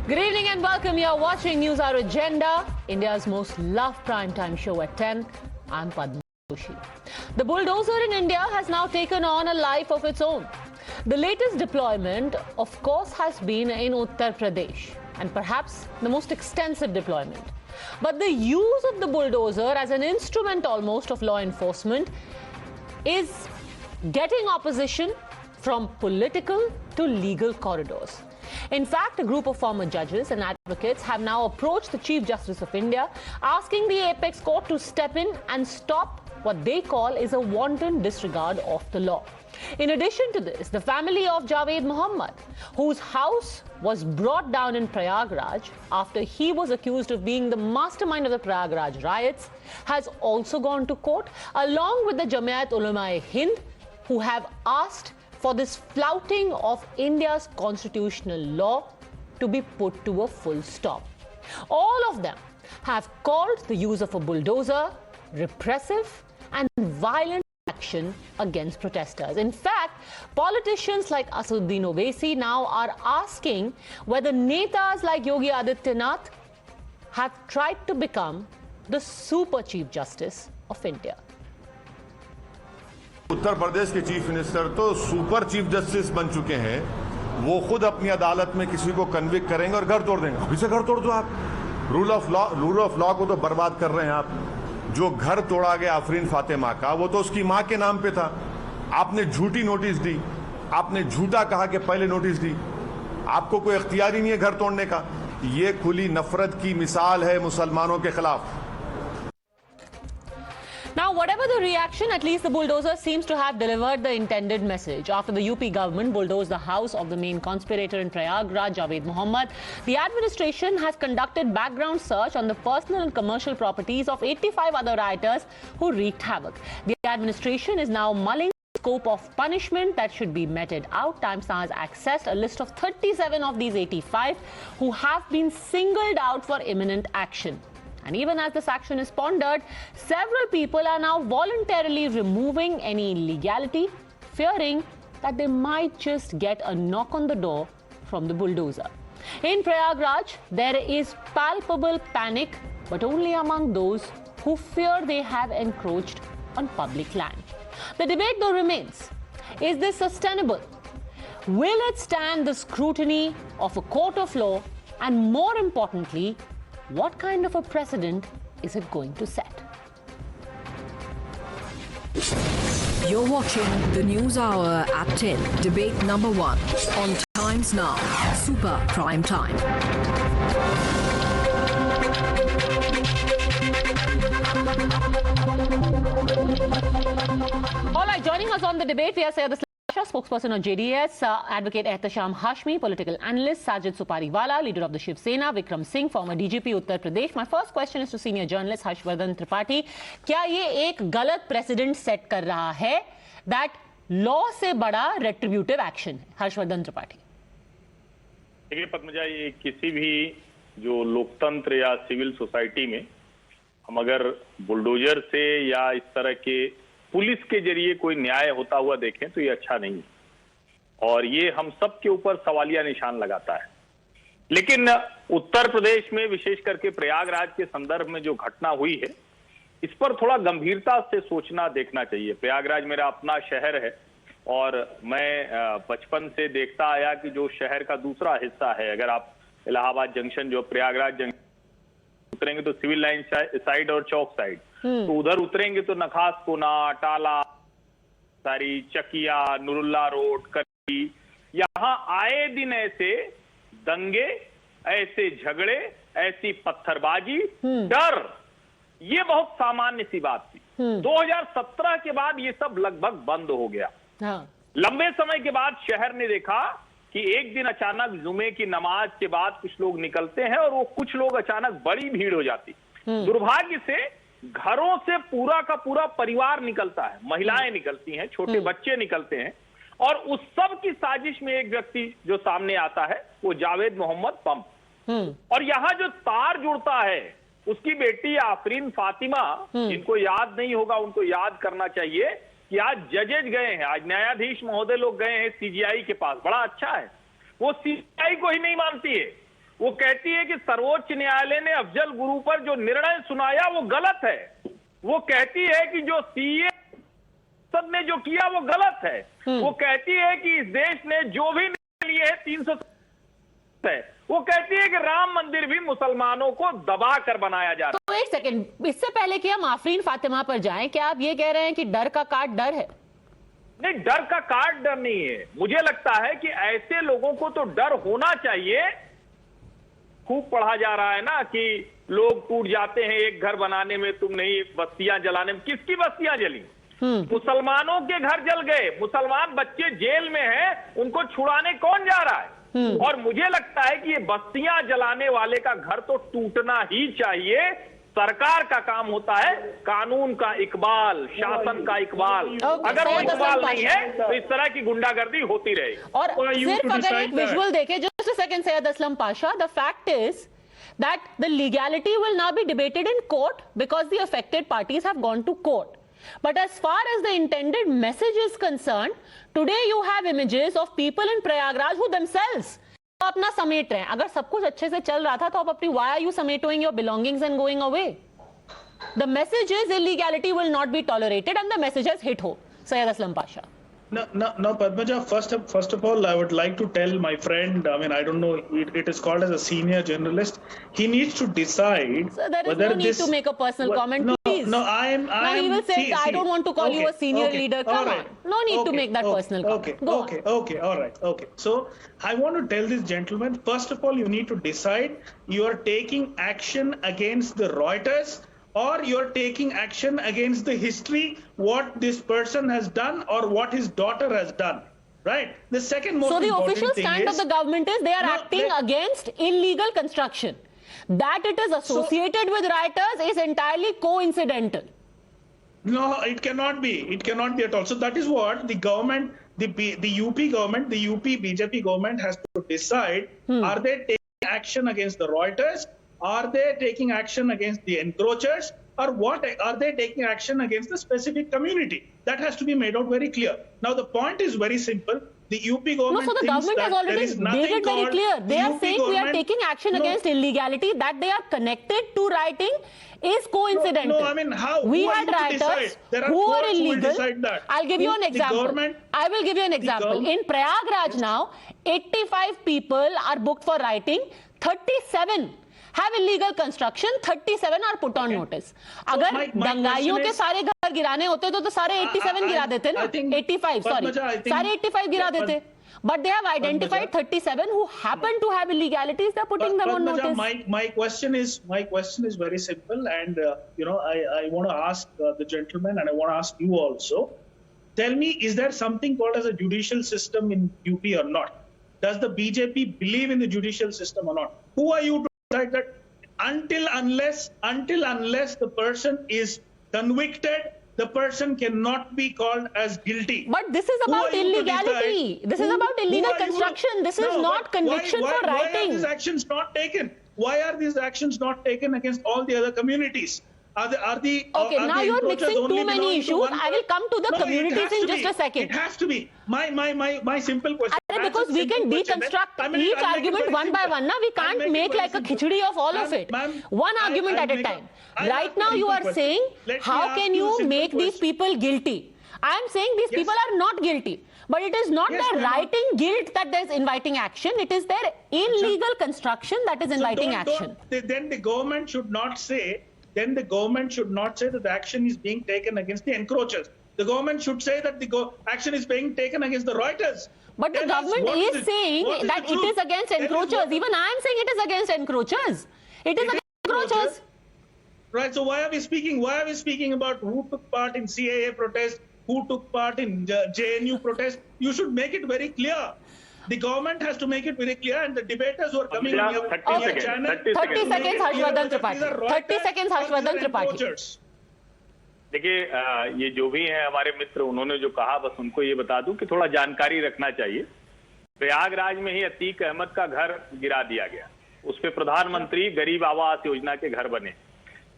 Good evening and welcome. You're watching NewsHour Agenda, India's most loved primetime show at 10. I'm Padmaja Joshi. The bulldozer in India has now taken on a life of its own. The latest deployment, of course, has been in Uttar Pradesh, and perhaps the most extensive deployment. But the use of the bulldozer as an instrument almost of law enforcement is getting opposition from political to legal corridors. In fact, a group of former judges and advocates have now approached the Chief Justice of India, asking the apex court to step in and stop what they call is a wanton disregard of the law. In addition to this, the family of Javed Mohammed, whose house was brought down in Prayagraj after he was accused of being the mastermind of the Prayagraj riots, has also gone to court, along with the Jamiat Ulama-e-Hind, who have asked for this flouting of India's constitutional law to be put to a full stop. All of them have called the use of a bulldozer repressive and violent action against protesters. In fact, politicians like Asduddin Owaisi now are asking whether netas like Yogi Adityanath have tried to become the super Chief Justice of India. Uttar Pradesh के chief minister तो super chief justice बन चुके हैं। वो खुद अपनी अदालत में किसी को कन्विक्ट करेंगे और घर तोड़ देंगे। अभी से घर तोड़ दो आप। रूल ऑफ लॉ को तो बर्बाद कर रहे हैं आप। जो घर तोड़ा गया आफरीन फातिमा का, वो तो उसकी मां के नाम पे था। आपने झूठी नोटिस दी, आपने झूठा कहा कि पहले नोटिस दी। आपको कोई इख्तियार ही नहीं है घर तोड़ने का। ये खुली नफरत की मिसाल है मुसलमानों के खिलाफ। Now, whatever the reaction, at least the bulldozer seems to have delivered the intended message. After the UP government bulldozed the house of the main conspirator in Prayagraj, Javed Mohammed, the administration has conducted background search on the personal and commercial properties of 85 other rioters who wreaked havoc. The administration is now mulling the scope of punishment that should be meted out. Times Now has accessed a list of 37 of these 85 who have been singled out for imminent action. And even as this action is pondered, several people are now voluntarily removing any illegality, fearing that they might just get a knock on the door from the bulldozer. In Prayagraj, there is palpable panic, but only among those who fear they have encroached on public land. The debate, though, remains. Is this sustainable? Will it stand the scrutiny of a court of law? And more importantly, what kind of a precedent is it going to set? You're watching the News Hour at 10, debate number 1 on Times Now, Super Prime Time. All right, joining us on the debate, we are Syed Aslam, spokesperson of JDS, advocate Ehtesham Hashmi, political analyst, Sajid Supariwala, leader of the Shiv Sena, Vikram Singh, former DGP Uttar Pradesh. My first question is to senior journalist Harshvardhan Tripathi. क्या ये एक गलत precedent set कर रहा है that law से बड़ा retributive action है? हर्षवर्धन त्रिपाठी। देखिए पद्मजा, ये किसी भी जो लोकतंत्र या सिविल सोसाइटी में हम अगर बुलडोजर से या इस तरह के पुलिस के जरिए कोई न्याय होता हुआ देखें तो ये अच्छा नहीं है और ये हम सब के ऊपर सवालिया निशान लगाता है। लेकिन उत्तर प्रदेश में विशेष करके प्रयागराज के संदर्भ में जो घटना हुई है, इस पर थोड़ा गंभीरता से सोचना देखना चाहिए। प्रयागराज मेरा अपना शहर है और मैं बचपन से देखता आया कि जो शहर का दूसरा हिस्सा है, अगर आप इलाहाबाद जंक्शन जो प्रयागराज जंक्शन उतरेंगे तो सिविल लाइन साइड और चौक साइड, तो उधर उतरेंगे तो नखास कोना, टाला, सारी चकिया, नुरुल्ला रोड, करी, यहाँ आए दिन ऐसे दंगे, ऐसे झगड़े, ऐसी पत्थरबाजी, डर, ये बहुत सामान्य सी बात थी। 2017 के बाद ये सब लगभग बंद हो गया। लंबे समय के बाद शहर ने देखा कि एक दिन अचानक जुमे की नमाज के बाद कुछ लोग निकलते हैं और वो कुछ लोग अचानक बड़ी भीड़ हो जाती। दुर्भाग्य से घरों से पूरा का पूरा परिवार निकलता है, महिलाएं निकलती हैं, छोटे बच्चे निकलते हैं और उस सब की साजिश में एक व्यक्ति जो सामने आता है वो जावेद मोहम्मद पंप। और यहाँ जो तार जुड़ता है उसकी बेटी आफरीन फातिमा, जिनको याद नहीं होगा उनको याद करना चाहिए कि आज जजेज गए हैं, आज न्यायाधीश महोदय लोग गए हैं सीजीआई के पास। बड़ा अच्छा है, वो सीजीआई को ही नहीं मानती है, वो कहती है कि सर्वोच्च न्यायालय ने अफजल गुरु पर जो निर्णय सुनाया वो गलत है। वो कहती है कि जो सीए संसद ने जो किया वो गलत है। वो कहती है कि इस देश ने जो भी निर्णय लिए है 300 है। वो कहती है कि राम मंदिर भी मुसलमानों को दबा कर बनाया जा रहा है। तो एक सेकंड, इससे पहले कि हम आफरीन फातिमा पर जाएं, क्या आप ये कह रहे हैं कि डर का काट डर है? नहीं, डर का काट डर नहीं है। मुझे लगता है कि ऐसे लोगों को तो डर होना चाहिए। खूब पढ़ा जा रहा है ना कि लोग टूट जाते हैं एक घर बनाने में, तुम नहीं बस्तियां जलाने में। किसकी बस्तियां जली? मुसलमानों के घर जल गए। मुसलमान बच्चे जेल में हैं, उनको छुड़ाने कौन जा रहा है? और मुझे लगता है कि ये बस्तियां जलाने वाले का घर तो टूटना ही चाहिए। सरकार का काम होता है कानून का इकबाल, शासन का इकबाल। अगर वो इकबाल नहीं है तो इस तरह की गुंडागर्दी होती रहेगी। और सिर्फ अगर एक विजुअल देखें, just a second Syed Aslam Pasha, the fact is that the legality will now be debated in court because the affected parties have gone to court. But as far as the intended message is concerned, today you have images of people in Prayagraj who themselves अपना समेट रहे हैं। अगर सब कुछ अच्छे से चल रहा था तो आप अपनी why are you summating your belongings and going away? The message is illegality will not be tolerated and the message has hit home. Syed Aslam Pasha. No, Padmaja, first of all, I would like to tell my friend, I mean, I don't know, it is called as a senior journalist. He needs to decide so there is whether no need to make a personal comment, please. No, I am. Now he will say, I don't want to call you a senior leader. Come on. No need to make that personal comment. Okay, all right, okay. So, I want to tell this gentleman, first of all, you need to decide you are taking action against the rioters, or you're taking action against the history, what this person has done or what his daughter has done, right? The second most important thing is... So the official stand of the government is they are acting against illegal construction. That it is associated with rioters is entirely coincidental. No, it cannot be. It cannot be at all. So that is what the government, the UP government, the UP BJP government has to decide. Are they taking action against the rioters? Are they taking action against the encroachers, or what are they taking action against the specific community? That has to be made out very clear. Now the point is very simple. The UP government so the government has already made it very clear. They are saying we are taking action against illegality, that they are connected to rioting is coincidental. No, I mean, how? We had rioters who were illegal. I'll give you an example. I will give you an example. In Prayagraj now, 85 people are booked for rioting, 37 have illegal construction, 37 are put on notice. अगर दंगाइयों के सारे घर गिराने होते तो सारे 87 गिरा देते ना, 85 sorry, सारे 85 गिरा देते. But they have identified 37 who happen to have illegalities. They're putting them on notice. My question is very simple, and I want to ask the gentleman, and I want to ask you also. Tell me, is there something called as a judicial system in UP or not? Does the BJP believe in the judicial system or not? Who are you to decide that? Until unless the person is convicted, the person cannot be called as guilty. But this is about illegality. This is about illegal construction. This is not conviction for rioting. Why are these actions not taken? Why are these actions not taken against all the other communities? Okay, now you're mixing too many issues. I will come to the communities in just a second. It has to be. My simple question. Because we can deconstruct each argument one by one. Now we can't make like a khichdi of all of it. One argument at a time. Right now you are saying, how can you make these people guilty? I am saying these people are not guilty. But it is not their rioting guilt that is inviting action. It is their illegal construction that is inviting action. Then the government should not say that the action is being taken against the encroachers. The government should say that the action is being taken against the rioters. But the government is saying that it is against encroachers. Even I am saying it is against encroachers. It is against encroachers. Right. So why are we speaking? Why are we speaking about who took part in CAA protest, who took part in JNU protest? You should make it very clear. The government has to make it very clear, and the debaters who are coming on your channel. 30 seconds, Harshvardhan Tripathi. 30 seconds, Harshvardhan Tripathi. देखिए, ये जो भी हैं हमारे मित्र, उन्होंने जो कहा, बस उनको ये बता दूं कि थोड़ा जानकारी रखना चाहिए। प्रयागराज में ही अतीक अहमद का घर गिरा दिया गया, उस पे प्रधानमंत्री गरीब आवास योजना के घर बने।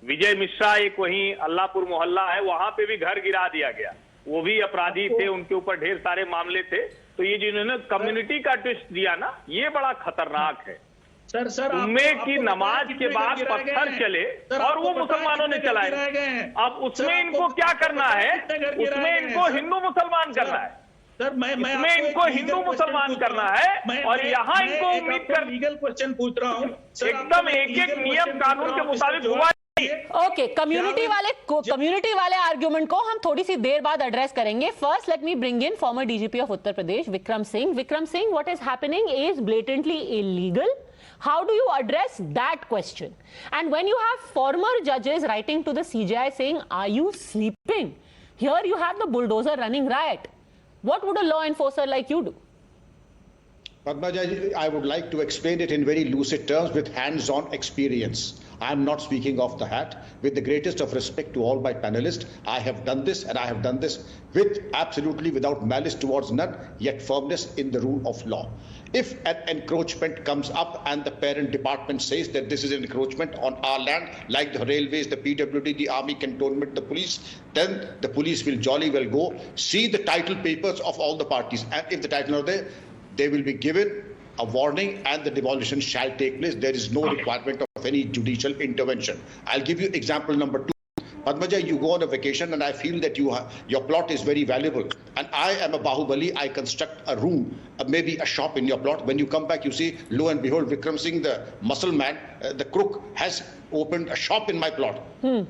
विजय मिश्रा एक वहीं अल्लाहपुर मोहल्ला है, वहां पे भी घर गिरा दिया गया, वो भी अपराधी थे, उनके ऊपर ढेर सारे मामले थे। तो ये जिन्होंने कम्युनिटी का ट्विस्ट दिया ना, ये बड़ा खतरनाक है। सर जुम्मे की नमाज के बाद पत्थर चले और वो मुसलमानों ने चलाए। अब उसमें इनको क्या करना है? उसमें इनको हिंदू मुसलमान करना है सर। इसमें इनको हिंदू मुसलमान करना है और यहाँ इनको उम्मीद कर लीगल क्वेश्चन पूछ रहा हूँ एकदम एक नियम कानून के मुताबिक हुआ। ओके, कम्युनिटी वाले आर्ग्यूमेंट को हम थोड़ी सी देर बाद एड्रेस करेंगे। First let me bring in farmer DGP of Uttar Pradesh Vikram Singh. What is happening is blatantly illegal. How do you address that question? And when you have former judges writing to the CJI saying, are you sleeping? Here you have the bulldozer running riot. What would a law enforcer like you do? Padmaja, I would like to explain it in very lucid terms with hands-on experience. I am not speaking off the hat. With the greatest of respect to all my panelists, I have done this, and I have done this with absolutely without malice towards none, yet firmness in the rule of law. If an encroachment comes up and the parent department says that this is an encroachment on our land, like the railways, the PWD, the army cantonment, the police, then the police will jolly well go, see the title papers of all the parties, and if the title are there, they will be given a warning and the demolition shall take place. There is no requirement of any judicial intervention. I'll give you example number 2. Padmaja, you go on a vacation and I feel that your plot is very valuable. And I am a Bahubali, I construct a room, maybe a shop in your plot. When you come back, you see, lo and behold, Vikram Singh, the muscle man, the crook, has opened a shop in my plot.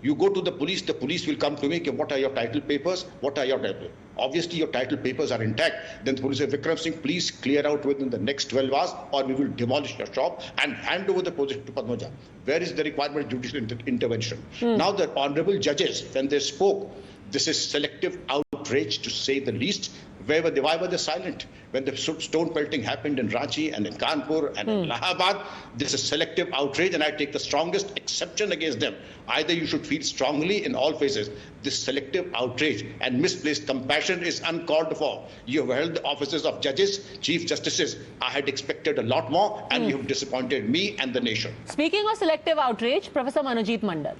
You go to the police will come to me, what are your title papers? What are your title papers? Obviously, your title papers are intact. Then the police say, Vikram Singh, please clear out within the next 12 hours or we will demolish your shop and hand over the project to Padmaja. Where is the requirement of judicial intervention? Now, the honorable judges, when they spoke, this is selective outrage to say the least. Why were they silent? When the stone pelting happened in Ranchi and in Kanpur and in Allahabad, this is selective outrage and I take the strongest exception against them. Either you should feel strongly in all phases. This selective outrage and misplaced compassion is uncalled for. You have held the offices of judges, chief justices. I had expected a lot more and you have disappointed me and the nation. Speaking of selective outrage, Professor Monojit Mondal.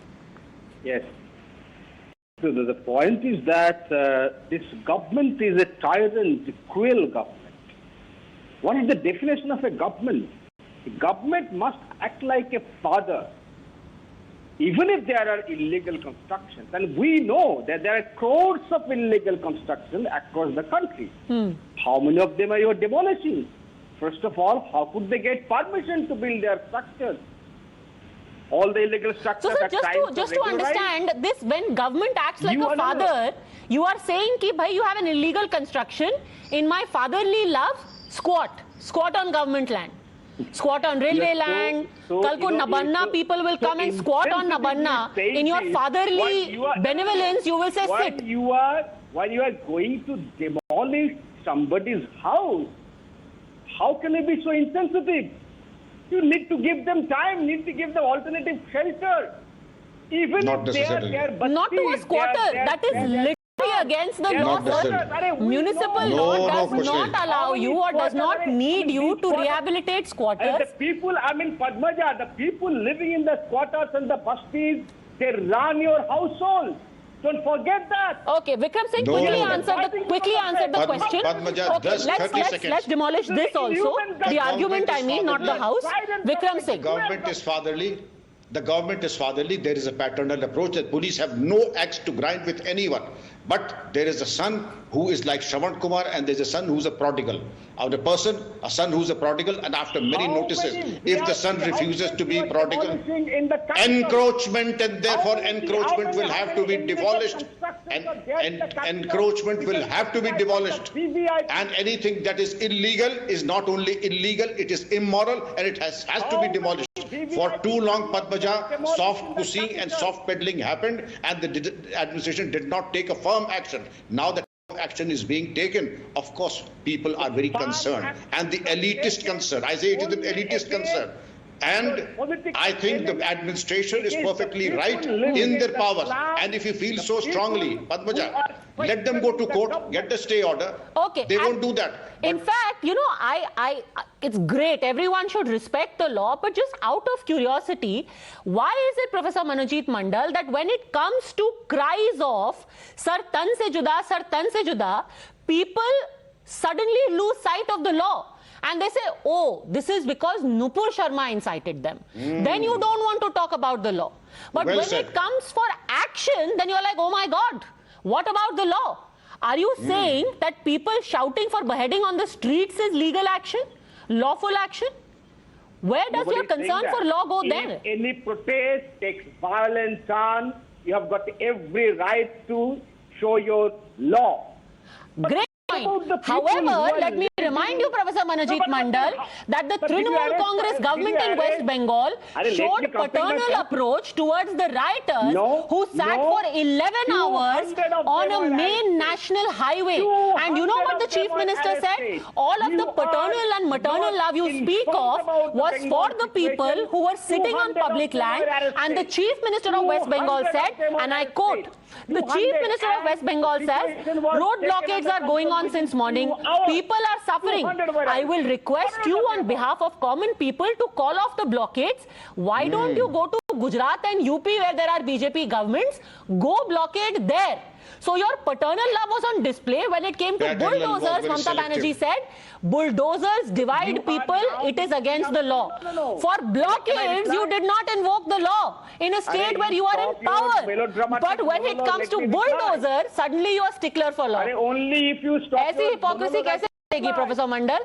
Yes. So the point is that this government is a tyrant, cruel government. What is the definition of a government? A government must act like a father, even if there are illegal constructions. And we know that there are crores of illegal construction across the country. How many of them are you demolishing? First of all, how could they get permission to build their structures? All the illegal structures so, sir, just to understand this, when government acts like a father, you are saying ki bhai, you have an illegal construction. In my fatherly love, squat on government land, squat on railway land. Kal ko Nabanna people will come and squat on Nabanna. In your fatherly benevolence, you will say sit. While you are going to demolish somebody's house, how can you be so insensitive? You need to give them time, need to give them alternative shelter. Even not if they are not to a squatter. That is literally against the law, sir. Municipal law does not allow you or does not need you to rehabilitate squatters. And the people, I mean, Padmaja, the people living in the squatters and the bastis, they run your household. Don't forget that. Okay, Vikram Singh, quickly answer the question. Padmaja, okay, let's demolish this also. The argument, I mean, not the house. Vikram Singh. The government is fatherly. The government is fatherly. There is a paternal approach that police have no axe to grind with anyone. But there is a son who is like Shravan Kumar and there is a son who is a prodigal. A son who is a prodigal, and after many notices, if the son refuses to be prodigal, encroachment, and therefore encroachment will have to be demolished. And encroachment will have to be demolished. And anything that is illegal is not only illegal, it is immoral and it has to be demolished. For too long, Padmaja, soft pushing and soft peddling happened and the administration did not take a firm action. Now that action is being taken, of course, people are very concerned. And the elitist concern, I say it is an elitist concern. And I think the administration is perfectly right in their powers. And if you feel so strongly, Padmaja, let them go to court, get the stay order. Okay. They won't do that. In fact, you know, it's great. Everyone should respect the law. But just out of curiosity, why is it, Professor Monojit Mondal, that when it comes to cries of Sar Tan se juda, people suddenly lose sight of the law? and they say, oh, this is because Nupur Sharma incited them. Then you don't want to talk about the law. But Well when said. it comes for action, then you're like, oh my God, what about the law? Are you saying that people shouting for beheading on the streets is legal action, lawful action? Where does your concern for law go then? If any protest takes violent turn, you have got every right to show your law. Great point. However, let me remind you, Professor Monojit Mondal, that the Trinamool Congress government in West Bengal showed paternal approach towards the rioters who sat for 11 hours on a main national highway. And you know what the Chief Minister said? All of the paternal and maternal love you speak of was for the people who were sitting on public land. And the Chief Minister of West Bengal said, and I quote, the Chief Minister of West Bengal says, road blockades are going on since morning. People are suffering. I will request you on behalf of common people to call off the blockades. Why don't you go to Gujarat and UP where there are BJP governments? Go blockade there. So your paternal love was on display when it came to bulldozers. Mamata Banerjee said, bulldozers divide people, it is against the law. For blockades, you did not invoke the law in a state where you are in power. But when it comes to bulldozers, suddenly you are stickler for law. Only if you stop ऐसी hypocrisy कैसे चलेगी, Professor Mondal?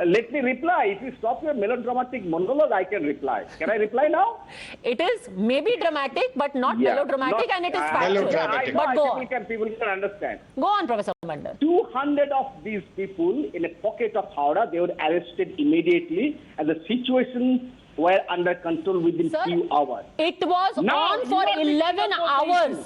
Let me reply. If you stop your melodramatic monologue, I can reply. Can I reply now? It is maybe dramatic, but not melodramatic, and it is factual. But go on. People can understand. Go on, Professor Mondal. 200 of these people in a pocket of Howrah, they were arrested immediately, and the situation were under control within few hours. It was on for 11 hours.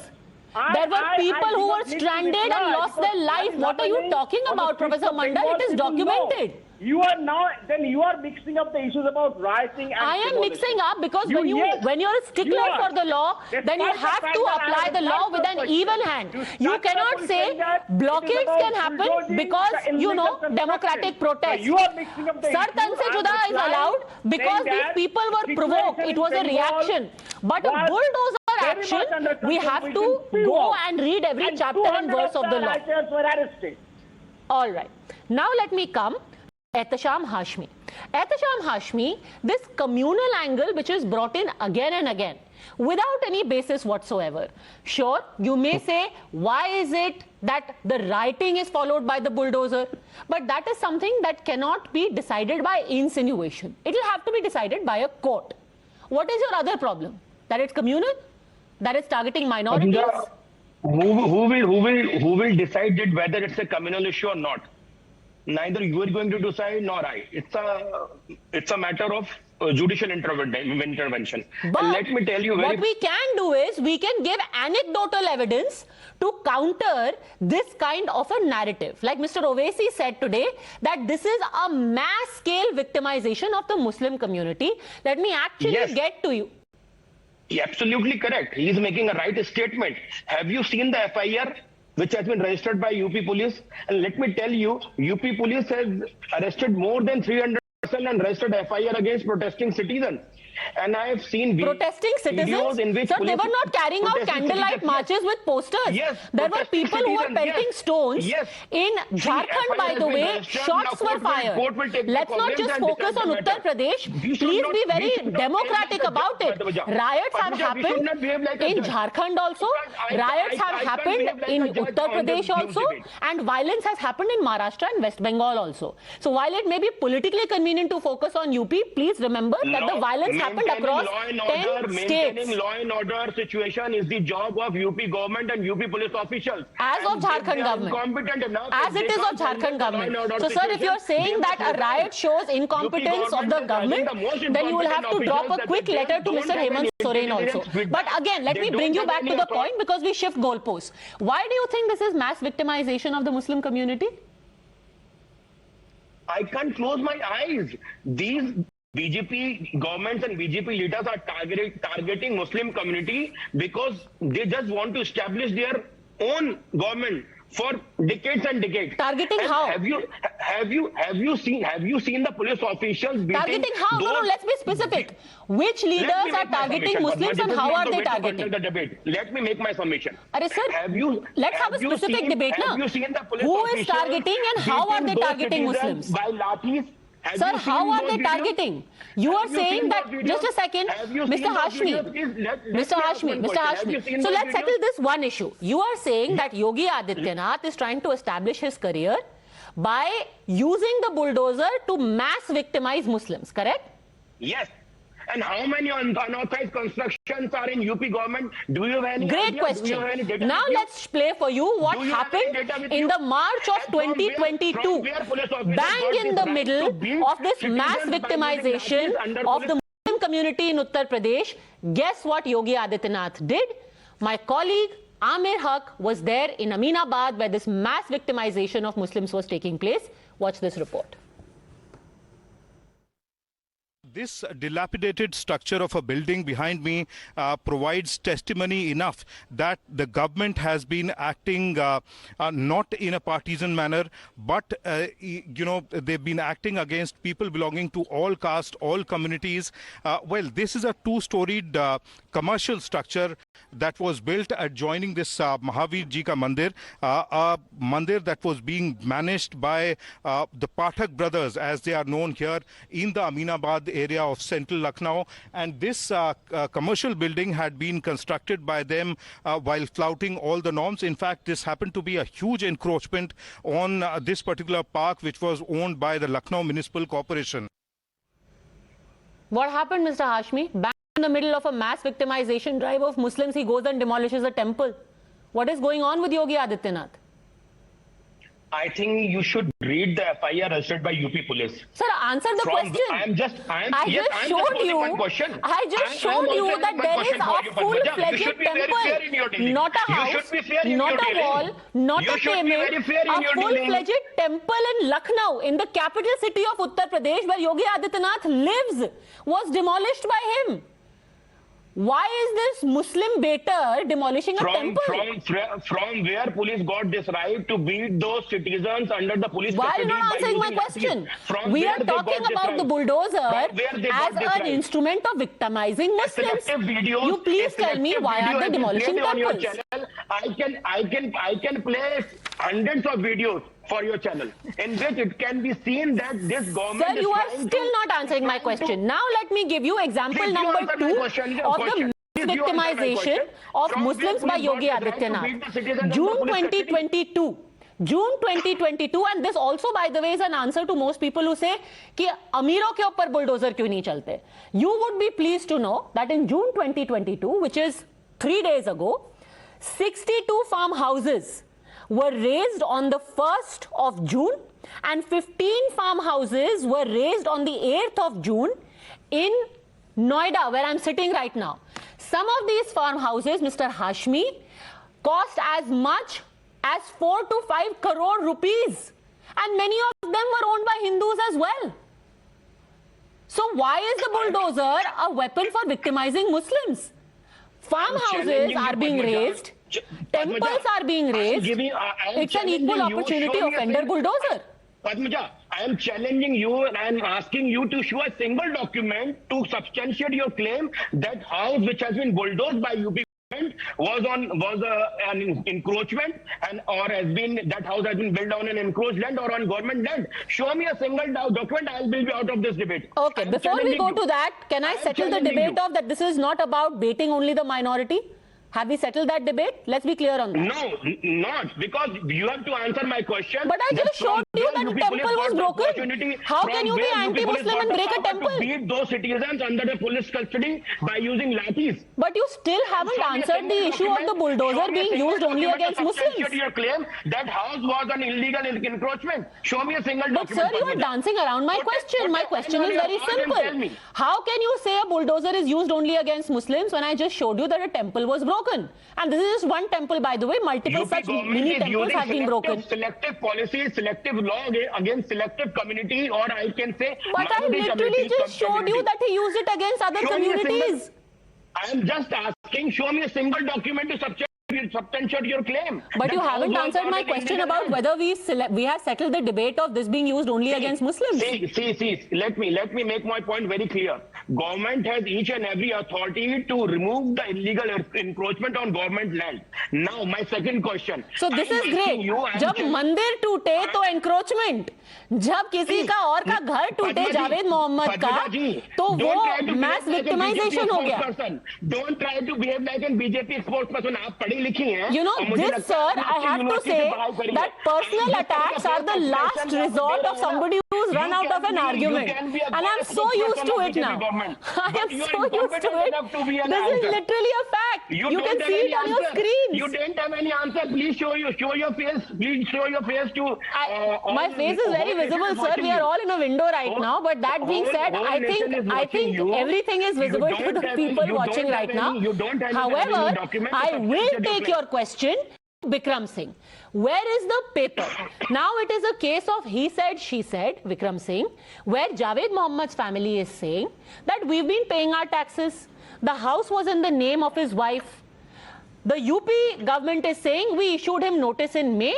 There were people who were stranded and lost their life. What are you talking about, Professor Mondal? It is documented. You are now, then you are mixing up the issues about rioting and I am mixing up because when you're a stickler for the law, then you have to apply the law with an even hand. You cannot say blockades can happen because, you know, democratic protest. Sar tan se juda is allowed because these people were provoked. It was a reaction. But a bulldozer action, we have to go and read every chapter and verse of the law. All right. Now let me come. Ehtesham Hashmi. Ehtesham Hashmi, this communal angle which is brought in again and again without any basis whatsoever. Sure, you may say, why is it that the rioting is followed by the bulldozer? But that is something that cannot be decided by insinuation. It will have to be decided by a court. What is your other problem? That it's communal? That it's targeting minorities? Who will decide it whether it's a communal issue or not? Neither you are going to decide nor I. It's a matter of judicial intervention. But and let me tell you, what we can do is we can give anecdotal evidence to counter this kind of a narrative. Like Mr. Owaisi said today, that this is a mass-scale victimization of the Muslim community. Let me actually get to you. Absolutely correct. He is making a right statement. Have you seen the FIR which has been registered by UP police? And let me tell you, UP police has arrested more than 300 persons and registered FIR against protesting citizens. And I have seen protesting citizens. In which Sir, they were not carrying out candlelight marches with posters. Yes, there were people who were pelting stones. Yes. In Jharkhand, by the way, shots were fired. Let's not just focus on Uttar Pradesh. Please be very democratic about it. Riots have happened in Jharkhand also. Riots have happened in Uttar Pradesh also. And violence has happened in Maharashtra and West Bengal also. So while it may be politically convenient to focus on UP, please remember that the violence happened across 10 states. Maintaining law and order situation is the job of UP government and UP police officials. As of Jharkhand government. As it is of Jharkhand government. So sir, if you're saying that a riot shows incompetence of the government, then you will have to drop a quick letter to Mr. Hemant Soren also. But again, let me bring you back to the point because we shift goalposts. Why do you think this is mass victimization of the Muslim community? I can't close my eyes. These BJP governments and BJP leaders are targeting Muslim community because they just want to establish their own government for decades and decades. Targeting and how? Have you seen the police officials beating targeting how? No, let's be specific. Which leaders are targeting Muslims and how are they targeting? The debate. Let me make my summation. Sir, let's have a specific debate now. Who is targeting and how are they targeting Muslims? By lathis? Have Sir, you how seen are those they videos? targeting? You are Have you saying seen that, those videos? just a second, Have you Mr. seen those Hashmi, videos? Please, let Mr. me ask Hashmi, one Mr. question. Have Hashmi. you seen So those let's settle videos? this one issue. You are saying that Yogi Adityanath is trying to establish his career by using the bulldozer to mass victimize Muslims, correct? Yes. And how many unauthorized constructions are in UP government? Do you have any Great idea? question. Do you have any data Now with you? let's play for you what Do you have any happened data with in you? the March of And from 2022. from where police officers Bang got in this the right middle to beat of this citizens mass by using victimization lathis under of the police? Muslim community in Uttar Pradesh. Guess what Yogi Adityanath did? My colleague Amir Haq was there in Aminabad where this mass victimization of Muslims was taking place. Watch this report. This dilapidated structure of a building behind me provides testimony enough that the government has been acting not in a partisan manner, but they've been acting against people belonging to all castes, all communities. Well, this is a two-storied commercial structure that was built adjoining this Mahavir Ji ka mandir, a mandir that was being managed by the Pathak brothers, as they are known here in the Aminabad area of central Lucknow. And this commercial building had been constructed by them while flouting all the norms. In fact, this happened to be a huge encroachment on this particular park, which was owned by the Lucknow Municipal Corporation. What happened, Mr. Hashmi? Bang in the middle of a mass victimization drive of Muslims, he goes and demolishes a temple. What is going on with Yogi Adityanath? I think you should read the FIR registered by UP police. Sir, answer the question. I just showed you that there is a full-fledged temple, not a house, not a wall, not a payment, a full-fledged temple in Lucknow, in the capital city of Uttar Pradesh, where Yogi Adityanath lives, was demolished by him. Why is this Muslim baiter demolishing a temple? From where police got this right to beat those citizens under the police custody? Why are you not answering my question? We are talking about the bulldozer as an instrument of victimizing Muslims. You please tell me, why are they demolishing temples? I can play hundreds of videos for your channel in which it can be seen that this government Sir, you are still not answering my question. Now let me give you example number 2 of the victimization of Muslims by Yogi Adityanath. June 2022, and this also, by the way, is an answer to most people who say कि अमीरों के ऊपर bulldozer क्यों नहीं चलते. You would be pleased to know that in June 2022, which is 3 days ago, 62 farmhouses were raised on the 1st of June and 15 farmhouses were raised on the 8th of June in Noida, where I'm sitting right now. Some of these farmhouses, Mr. Hashmi, cost as much as 4 to 5 crore rupees, and many of them were owned by Hindus as well. So why is the bulldozer a weapon for victimizing Muslims? Farmhouses are being raised, temples are being raised. It's an equal opportunity offender bulldozer. Padmaja, I am challenging you and I am asking you to show a single document to substantiate your claim that house which has been bulldozed by UP was an encroachment that house has been built on an encroached land or on government land. Show me a single document, I will be out of this debate. Okay, before we go to that, can I settle the debate of that this is not about baiting only the minority? Have we settled that debate? Let's be clear on that. No, not because you have to answer my question. But I just showed you that the temple was broken. How can you be anti-Muslim and break a temple? To beat those citizens under the police custody by using lathis. But you still haven't answered the issue of the bulldozer being used only against Muslims. Your claim that house was an illegal encroachment. Show me a single document. But sir, you are dancing around my question. My question is very simple. How can you say a bulldozer is used only against Muslims when I just showed you that a temple was broken? And this is just one temple, by the way. Multiple such mini temples have been broken. Selective policy, selective law against selective community, or I can say. But I literally just showed you that he used it against other communities. I am just asking, show me a single document to substantiate your claim. But you haven't answered my question about whether we have settled the debate of this being used only against Muslims. See. Let me make my point very clear. government has each and every authority to remove the illegal encroachment on government land. Now, my second question. So this is great. जब मंदिर टूटे तो encroachment, जब किसी का और का घर टूटे जावेद मोहम्मद का तो वो mass victimization हो गया. Don't try to behave like a BJP spokesperson. आप पढ़ी लिखी हैं. You know, this, sir, I have to say that personal attacks are the last resort of somebody who's run out of an argument. And I'm so used to it now. I am so used to it. This is literally a fact. You can see it on your screens. You don't have any answer. Please show your face. Please show your face to. My face is very visible, sir. We are all in a window right now. But that being said, I think everything is visible to the people watching right now. However, I will take your question. Vikram Singh, where is the paper? Now it is a case of he said, she said, Vikram Singh, where Javed Mohammad's family is saying that we've been paying our taxes. The house was in the name of his wife. The UP government is saying we issued him notice in May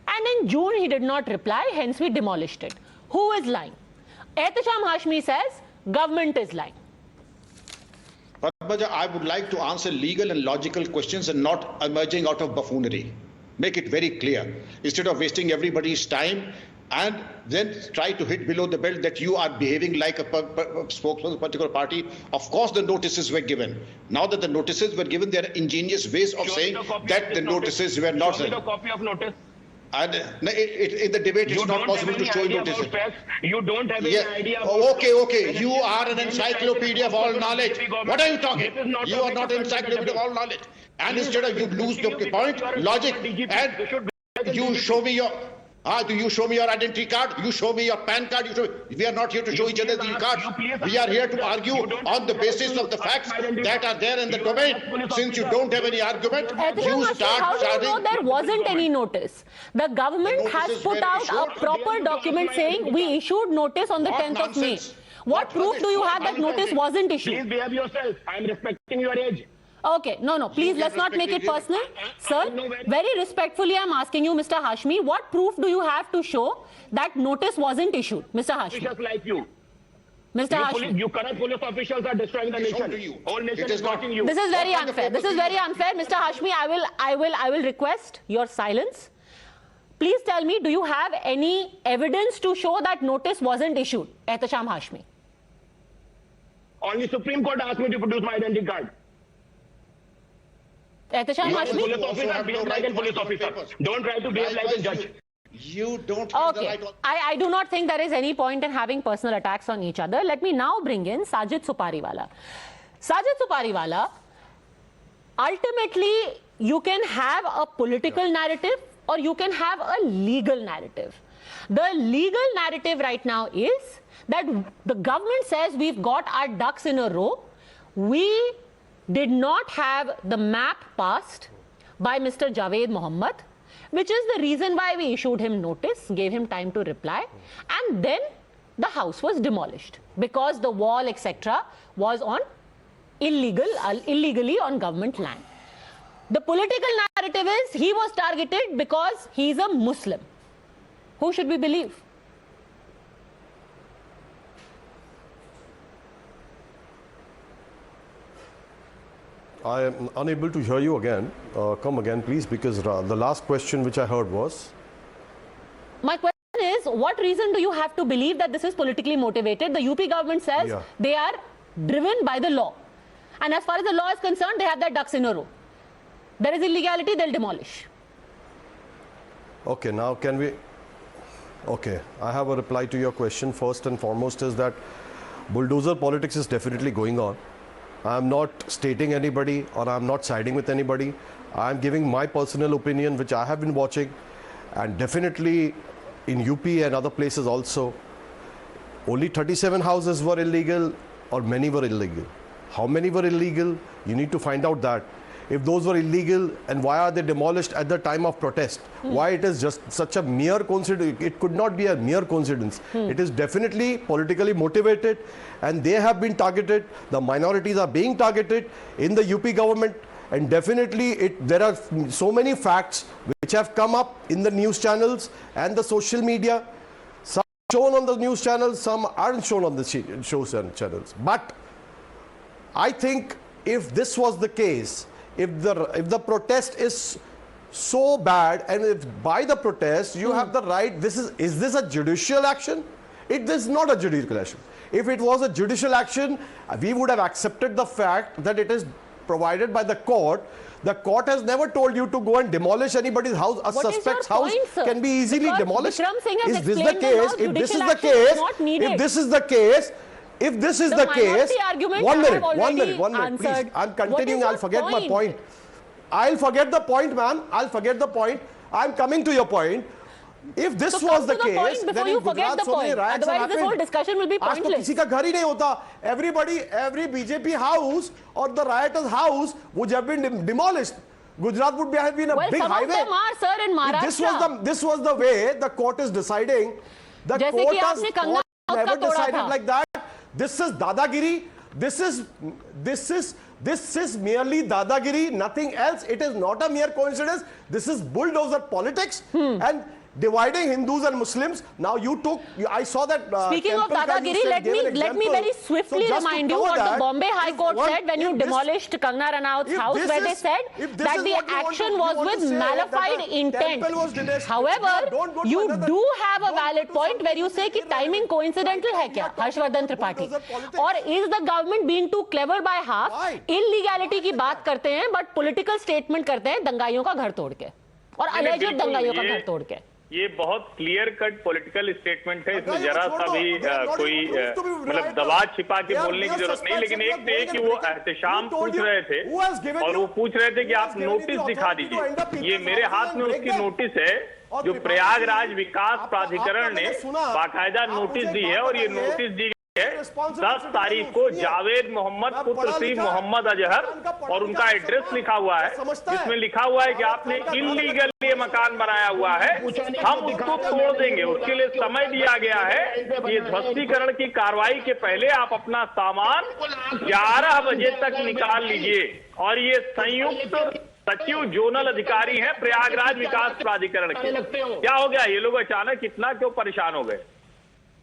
and in June he did not reply, hence we demolished it. Who is lying? Ehtesham Hashmi says government is lying. Padmaja, I would like to answer legal and logical questions and not emerging out of buffoonery. Make it very clear. Instead of wasting everybody's time and then try to hit below the belt that you are behaving like a spokesperson of a particular party. Of course, the notices were given. Now that the notices were given, there are ingenious ways of saying that the notices were not sent. Show me the copy of notice. And in the debate, it's not possible to show notices. You don't have any idea. Okay. You are an encyclopedia of all knowledge. What are you talking? You are not an encyclopedia of all knowledge. And instead of you lose the point, logic, and you show me your. Do you show me your identity card? You show me your PAN card. We are not here to show each other these cards. We are here to argue on the basis of the facts that are there in the domain. Since you don't have any argument, you start. How do you know there wasn't any notice? The government has put out a proper document saying we issued notice on the 10th of May. What proof do you have that notice wasn't issued? Please behave yourself. I am respecting your age. Okay, no, please let's not make it personal. Sir, very respectfully I'm asking you, Mr. Hashmi, what proof do you have to show that notice wasn't issued? Mr. Hashmi. Officials like you. Mr. Hashmi. You current police officials are destroying the nation. Whole nation is watching you. This is very unfair. This is very unfair. Mr. Hashmi, I will request your silence. Please tell me, do you have any evidence to show that notice wasn't issued? Ehtesham Hashmi. Only Supreme Court asked me to produce my identity card. Ehtesham Hashmi? Police officer, behave like a police officer. Don't try to behave like a judge. You don't have the right. I do not think there is any point in having personal attacks on each other. Let me now bring in Sajid Supariwala. Sajid Supariwala, ultimately you can have a political narrative or you can have a legal narrative. The legal narrative right now is that the government says we've got our ducks in a row. We did not have the map passed by Mr. Javed Mohammed, which is the reason why we issued him notice, gave him time to reply, and then the house was demolished because the wall, etc., was on illegally on government land. The political narrative is he was targeted because he's a Muslim. Who should we believe? I am unable to hear you again. Come again, please, because the last question which I heard was... My question is, what reason do you have to believe that this is politically motivated? The UP government says they are driven by the law. And as far as the law is concerned, they have their ducks in a row. There is illegality, they'll demolish. Okay, now can we... Okay, I have a reply to your question. First and foremost is that bulldozer politics is definitely going on. I'm not stating anybody or I'm not siding with anybody. I'm giving my personal opinion, which I have been watching, and definitely in UP and other places also, only 37 houses were illegal or many were illegal. How many were illegal? You need to find out that. If those were illegal, and why are they demolished at the time of protest? Why it is just such a mere coincidence? It could not be a mere coincidence. It is definitely politically motivated, and they have been targeted. The minorities are being targeted in the UP government, and definitely there are so many facts which have come up in the news channels and the social media. Some shown on the news channels, some aren't shown on the show channels. But I think if this was the case, if the protest is so bad, and if by the protest you have the right, is this a judicial action? It is not a judicial action. If it was a judicial action, we would have accepted the fact that it is provided by the court. The court has never told you to go and demolish anybody's house. A suspect's house can be easily demolished. Is this the case? If this is the case, if this is the case, if this is the case, one minute, please. I'm continuing. I'll forget my point. I'll forget the point, ma'am. I'll forget the point. I'm coming to your point. If this was the case, then in Gujarat so many riots have happened. This whole discussion will be pointless. आज तो किसी का घर ही नहीं होता. Every BJP house or the rioters' house would have been demolished. Gujarat would have been a big highway. Well, some of them are, sir, in Maharashtra. This was the way the court is deciding. The court has never decided like that. This is dadagiri. This is merely dadagiri, nothing else. It is not a mere coincidence. This is bulldozer politics and dividing Hindus and Muslims. Now I saw that. Speaking of dadagiri, let me very swiftly remind you what the Bombay High Court said when you demolished Kangana Ranaut's house, where they said that the action was with malified intent. However, you do have a valid point where you say कि timing coincidental है क्या, हर्षवर्धन त्रिपाठी? और is the government being too clever by half? Illegality की बात करते हैं, but political statement करते हैं दंगाइयों का घर तोड़ के और alleged दंगाइयों का घर तोड़ के. ये बहुत क्लियर कट पॉलिटिकल स्टेटमेंट है, इसमें जरा सा भी कोई मतलब दबाव छिपा के बोलने की जरूरत नहीं. लेकिन एक थे कि वो एहतेशाम पूछ रहे थे और वो पूछ रहे थे कि आप नोटिस दिखा दीजिए. ये मेरे हाथ में उसकी नोटिस है जो प्रयागराज विकास प्राधिकरण ने बाकायदा नोटिस दी है. और ये नोटिस दी 10 तारीख को जावेद मोहम्मद पुत्र श्री मोहम्मद अजहर और उनका एड्रेस लिखा हुआ है. इसमें लिखा हुआ है कि आपने इल्लीगल ये मकान बनाया हुआ है, हम उसको तोड़ देंगे. उसके लिए समय दिया गया है. ये ध्वस्तीकरण की कार्रवाई के पहले आप अपना सामान 11 बजे तक निकाल लीजिए. और ये संयुक्त सचिव जोनल अधिकारी हैं प्रयागराज विकास प्राधिकरण के. क्या हो गया, ये लोग अचानक इतना क्यों परेशान हो गए?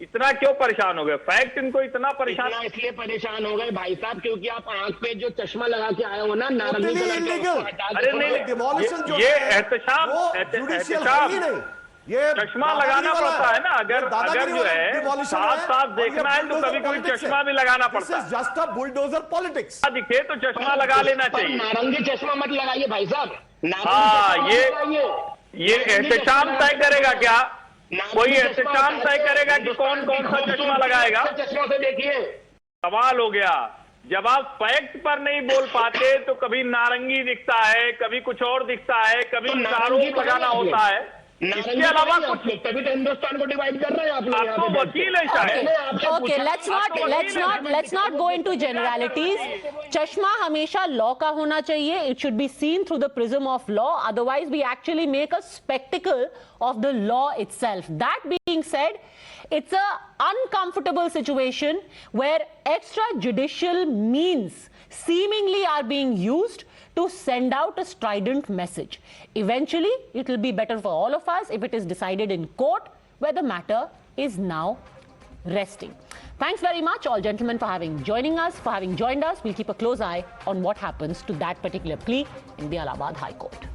इतना क्यों परेशान हो गए? फैक्ट इनको इतना परेशान इसलिए परेशान हो गए भाई साहब क्योंकि आप आंख पे जो चश्मा लगा के आए हो ना नारंगी कलर का. अरे नहीं, ये एहतेशाम ये चश्मा लगाना पड़ता है ना. अगर जो है साफ देखना है तो कभी कभी चश्मा भी लगाना पड़ता है. जस्ट अ बुलडोजर पॉलिटिक्स दिखे तो चश्मा लगा लेना चाहिए. नारंगी चश्मा मत लगाइए भाई साहब. हाँ, ये एहतेशाम तय करेगा क्या? कोई एहतेशाम तय करेगा कि कौन कौन सा चश्मा लगाएगा? चश्मा से देखिए, सवाल हो गया. जब आप फैक्ट पर नहीं बोल पाते तो कभी नारंगी दिखता है, कभी कुछ और दिखता है, कभी आरोप लगाना होता है. इसके अलावा कुछ तभी तो हिंदुस्तान को डिवाइड कर रहे हैं आप लोग. आपको वकील है शायद. Okay, let's not go into generalities. चश्मा हमेशा लॉ का होना चाहिए. It should be seen through the prism of law. Otherwise, we actually make a spectacle of the law itself. That being said, it's a uncomfortable situation where extrajudicial means seemingly are being used to send out a strident message. Eventually, it will be better for all of us if it is decided in court, where the matter is now resting. Thanks very much, all gentlemen, for having joined us. We'll keep a close eye on what happens to that particular plea in the Allahabad High Court.